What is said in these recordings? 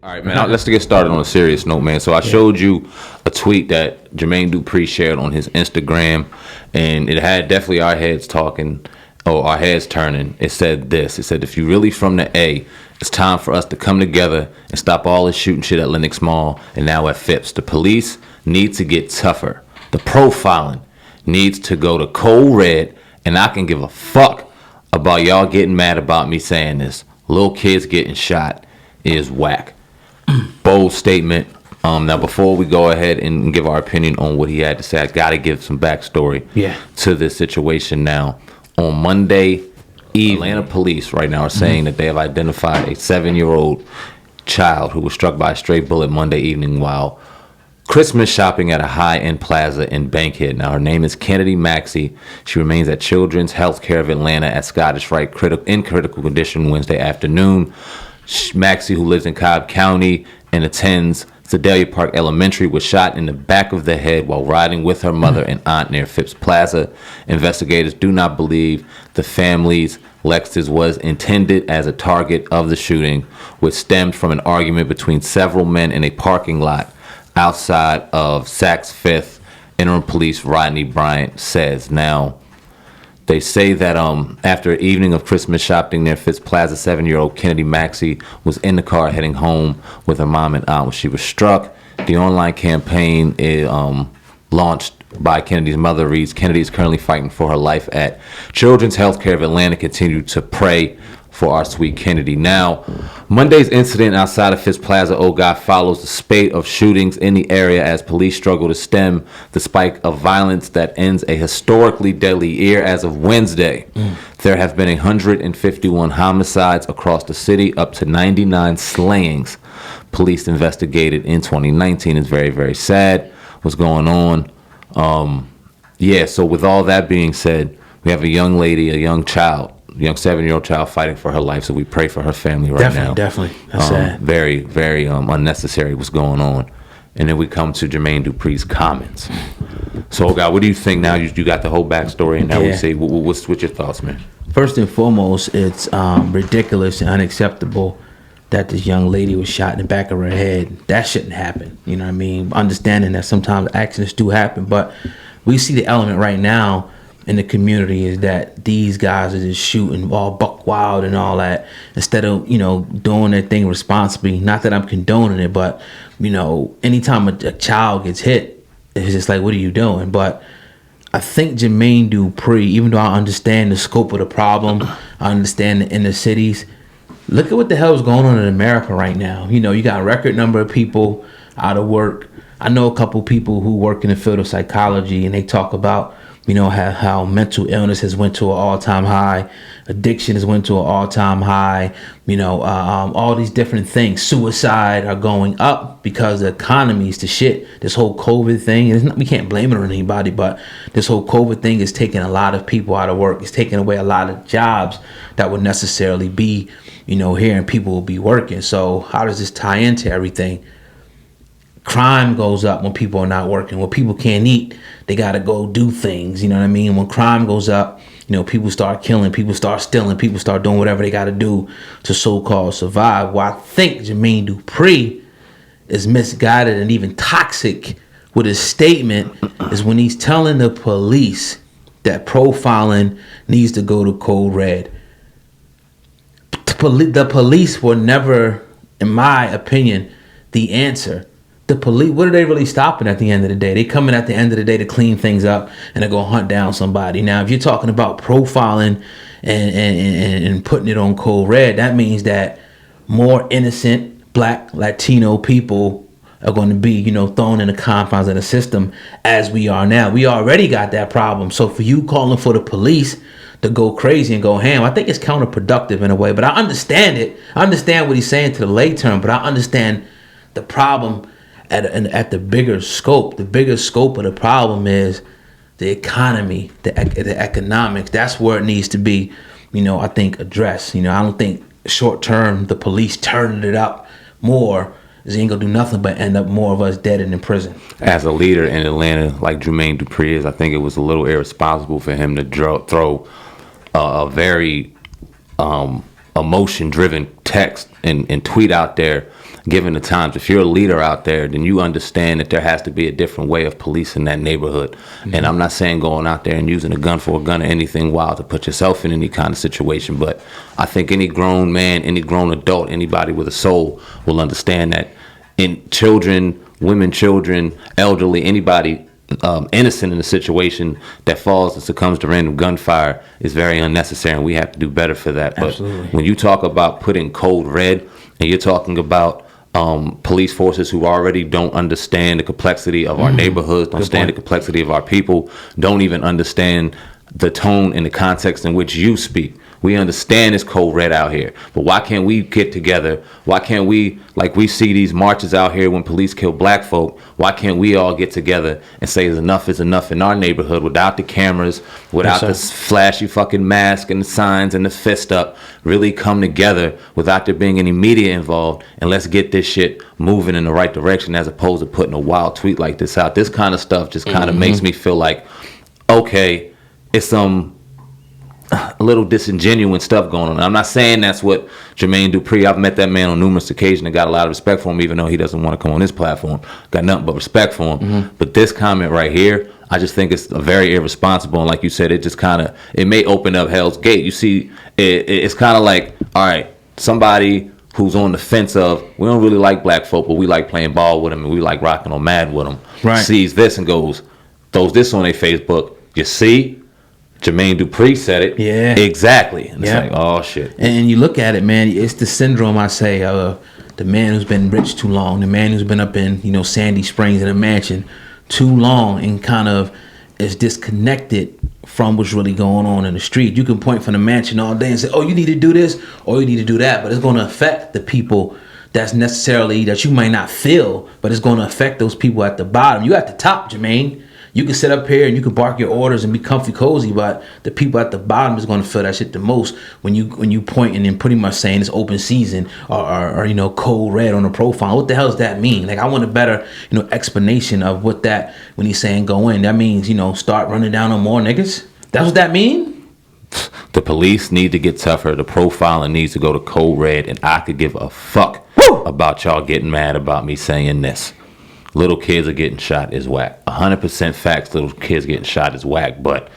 All right, man. Let's get started on a serious note, man. So I showed you a tweet that Jermaine Dupri shared on his Instagram, and it had definitely our heads talking, or our heads turning. It said this. It said, if you really from the A, it's time for us to come together and stop all this shooting shit at Lenox Mall and now at Phipps. The police need to get tougher. The profiling needs to go to cold red, and I can give a fuck about y'all getting mad about me saying this. Little kids getting shot is whack. Bold statement. Now, before we go ahead and give our opinion on what he had to say, I got to give some backstory to this situation. Now, on Monday evening, Atlanta police right now are saying that they have identified a 7-year-old child who was struck by a stray bullet Monday evening while Christmas shopping at a high-end plaza in Bankhead. Now, her name is Kennedy Maxey. She remains at Children's Healthcare of Atlanta at Scottish Rite in critical condition Wednesday afternoon. Maxey, who lives in Cobb County and attends Sedalia Park Elementary, was shot in the back of the head while riding with her mother and aunt near Phipps Plaza. Investigators do not believe the family's Lexus was intended as a target of the shooting, which stemmed from an argument between several men in a parking lot outside of Saks Fifth. Interim Police Rodney Bryant says. Now, they say that after an evening of Christmas shopping near Phipps Plaza, 7-year-old Kennedy Maxey was in the car heading home with her mom and aunt when she was struck. The online campaign launched by Kennedy's mother reads, Kennedy is currently fighting for her life at Children's Healthcare of Atlanta. Continue to pray for our sweet Kennedy. Now, Monday's incident outside of Phipps Plaza, oh God, follows the spate of shootings in the area as police struggle to stem the spike of violence that ends a historically deadly year. As of Wednesday, there have been 151 homicides across the city, up to 99 slayings. Police investigated in 2019. It's very, very sad what's going on. So with all that being said, we have a young lady, a young 7-year-old child fighting for her life. So we pray for her family now. Definitely. That's sad. Very, very unnecessary what's going on. And then we come to Jermaine Dupri's comments. So, God, what do you think now? You got the whole backstory, and now we see what's your thoughts, man? First and foremost, it's ridiculous and unacceptable that this young lady was shot in the back of her head. That shouldn't happen. You know what I mean? Understanding that sometimes accidents do happen, but we see the element right now in the community is that these guys are just shooting all buck wild and all that instead of, doing their thing responsibly. Not that I'm condoning it, but, anytime a child gets hit, it's just like, what are you doing? But I think Jermaine Dupri, even though I understand the scope of the problem, I understand the inner cities, look at what the hell is going on in America right now. You got a record number of people out of work. I know a couple people who work in the field of psychology, and they talk about how mental illness has went to an all-time high, addiction has went to an all-time high, all these different things. Suicide are going up because the economy's the shit. This whole COVID thing, we can't blame it on anybody, but this whole COVID thing is taking a lot of people out of work. It's taking away a lot of jobs that would necessarily be, here, and people will be working. So how does this tie into everything? Crime goes up when people are not working. When people can't eat, they got to go do things. You know what I mean? When crime goes up, people start killing, people start stealing, people start doing whatever they got to do to so-called survive. Well, I think Jermaine Dupri is misguided and even toxic with his statement is when he's telling the police that profiling needs to go to code red. The police were never, in my opinion, the answer. The police, what are they really stopping at the end of the day? They coming at the end of the day to clean things up and to go hunt down somebody. Now, if you're talking about profiling and putting it on code red, that means that more innocent Black, Latino people are going to be, thrown in the confines of the system as we are now. We already got that problem. So for you calling for the police to go crazy and go ham, I think it's counterproductive in a way. But I understand it. I understand what he's saying to the lay term, but I understand the problem at the bigger scope. The bigger scope of the problem is the economy, the economics. That's where it needs to be, I think, addressed. I don't think short term the police turning it up more is ain't gonna do nothing but end up more of us dead and in prison. As a leader in Atlanta, like Jermaine Dupri is, I think it was a little irresponsible for him to throw a very emotion-driven text and tweet out there, given the times. If you're a leader out there, then you understand that there has to be a different way of policing that neighborhood. And I'm not saying going out there and using a gun for a gun or anything wild to put yourself in any kind of situation, but I think any grown man, any grown adult, anybody with a soul will understand that in children, women, children, elderly, anybody innocent in a situation that falls and succumbs to random gunfire is very unnecessary, and we have to do better for that. Absolutely. But when you talk about putting code red, and you're talking about police forces who already don't understand the complexity of our neighborhoods, don't understand the complexity of our people, don't even understand the tone and the context in which you speak. We understand it's code red out here, but why can't we get together? Why can't we, like we see these marches out here when police kill black folk, why can't we all get together and say enough is enough in our neighborhood without the cameras, without the flashy fucking mask and the signs and the fist up, really come together without there being any media involved, and let's get this shit moving in the right direction as opposed to putting a wild tweet like this out. This kind of stuff just kind of makes me feel like, okay, it's a little disingenuous stuff going on. I'm not saying that's what Jermaine Dupri, I've met that man on numerous occasions and got a lot of respect for him, even though he doesn't want to come on this platform. Got nothing but respect for him. But this comment right here, I just think it's a very irresponsible, and like you said, it just kind of, it may open up Hell's Gate. You see, it's kind of like, all right, somebody who's on the fence of, we don't really like black folk, but we like playing ball with them and we like rocking on Mad with them, sees this and goes, throws this on their Facebook, you see? Jermaine Dupri said it. Yeah. Exactly. And it's like, oh, shit. And you look at it, man, it's the syndrome, I say, the man who's been rich too long, the man who's been up in, Sandy Springs in a mansion too long and kind of is disconnected from what's really going on in the street. You can point from the mansion all day and say, oh, you need to do this or you need to do that, but it's going to affect the people that you might not feel, but it's going to affect those people at the bottom. You at the top, Jermaine. You can sit up here and you can bark your orders and be comfy cozy, but the people at the bottom is going to feel that shit the most when you pointing and pretty much saying it's open season or code red on the profile. What the hell does that mean? Like, I want a better explanation of what that, when he's saying go in, that means start running down on more niggas. That's what that mean? The police need to get tougher. The profiling needs to go to code red, and I could give a fuck about y'all getting mad about me saying this. Little kids are getting shot is whack. 100% facts, little kids getting shot is whack. But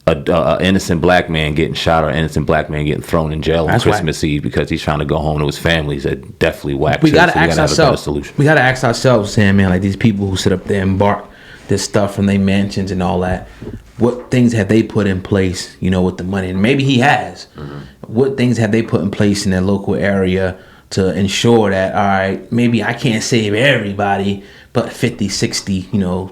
a innocent black man getting shot or innocent black man getting thrown in jail on Christmas Eve because he's trying to go home to his family is definitely whack. We gotta ask ourselves. We gotta ask ourselves, Sam, man, like these people who sit up there and bark this stuff from their mansions and all that. What things have they put in place, with the money? And maybe he has. What things have they put in place in their local area to ensure that, all right, maybe I can't save everybody, but 50, 60,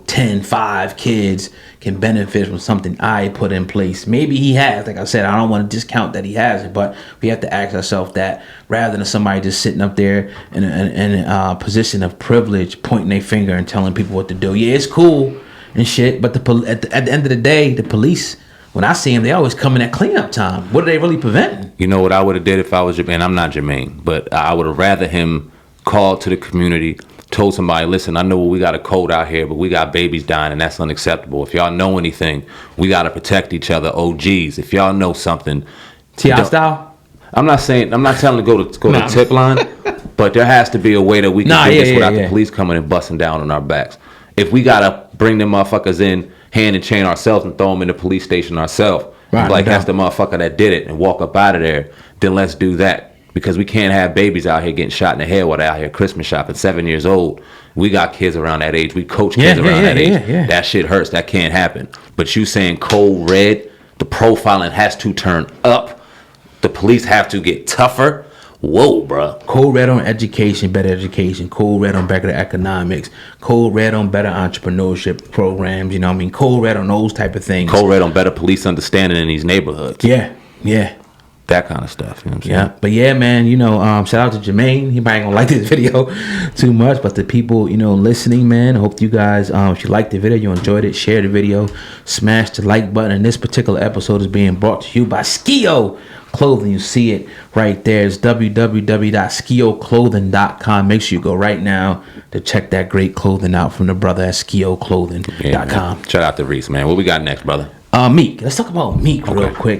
10, 5 kids can benefit from something I put in place. Maybe he has. Like I said, I don't want to discount that he has it, but we have to ask ourselves that rather than somebody just sitting up there in a position of privilege, pointing their finger and telling people what to do. Yeah, it's cool and shit, but at the end of the day, the police, when I see them, they always come in at cleanup time. What are they really preventing? You know what I would have did if I was Jermaine? I'm not Jermaine, but I would have rather him called to the community, told somebody, listen, I know we got a code out here, but we got babies dying, and that's unacceptable. If y'all know anything, we got to protect each other. OGs, if y'all know something. T.I. style? I'm not telling to go to the tip line, but there has to be a way that we can do this without the police coming and busting down on our backs. If we got to bring them motherfuckers in hand and chain ourselves and throw them in the police station ourselves, that's the motherfucker that did it and walk up out of there, then let's do that. Because we can't have babies out here getting shot in the head while they're out here Christmas shopping, 7 years old. We got kids around that age. We coach kids around that age. That shit hurts. That can't happen. But you saying code red, the profiling has to turn up. The police have to get tougher. Whoa, bro. Code red on education, better education. Code red on better economics. Code red on better entrepreneurship programs. Code red on those type of things. Code red on better police understanding in these neighborhoods. Yeah. That kind of stuff, you know what I'm saying? But yeah, man, shout out to Jermaine. He probably ain't gonna like this video too much, but the people, listening, man, I hope you guys, if you liked the video, you enjoyed it, share the video, smash the like button. And this particular episode is being brought to you by Skio Clothing. You see it right there. It's www.skioclothing.com. Make sure you go right now to check that great clothing out from the brother at skioclothing.com. Shout out to Reese, man. What we got next, brother? Meek. Let's talk about Meek real quick.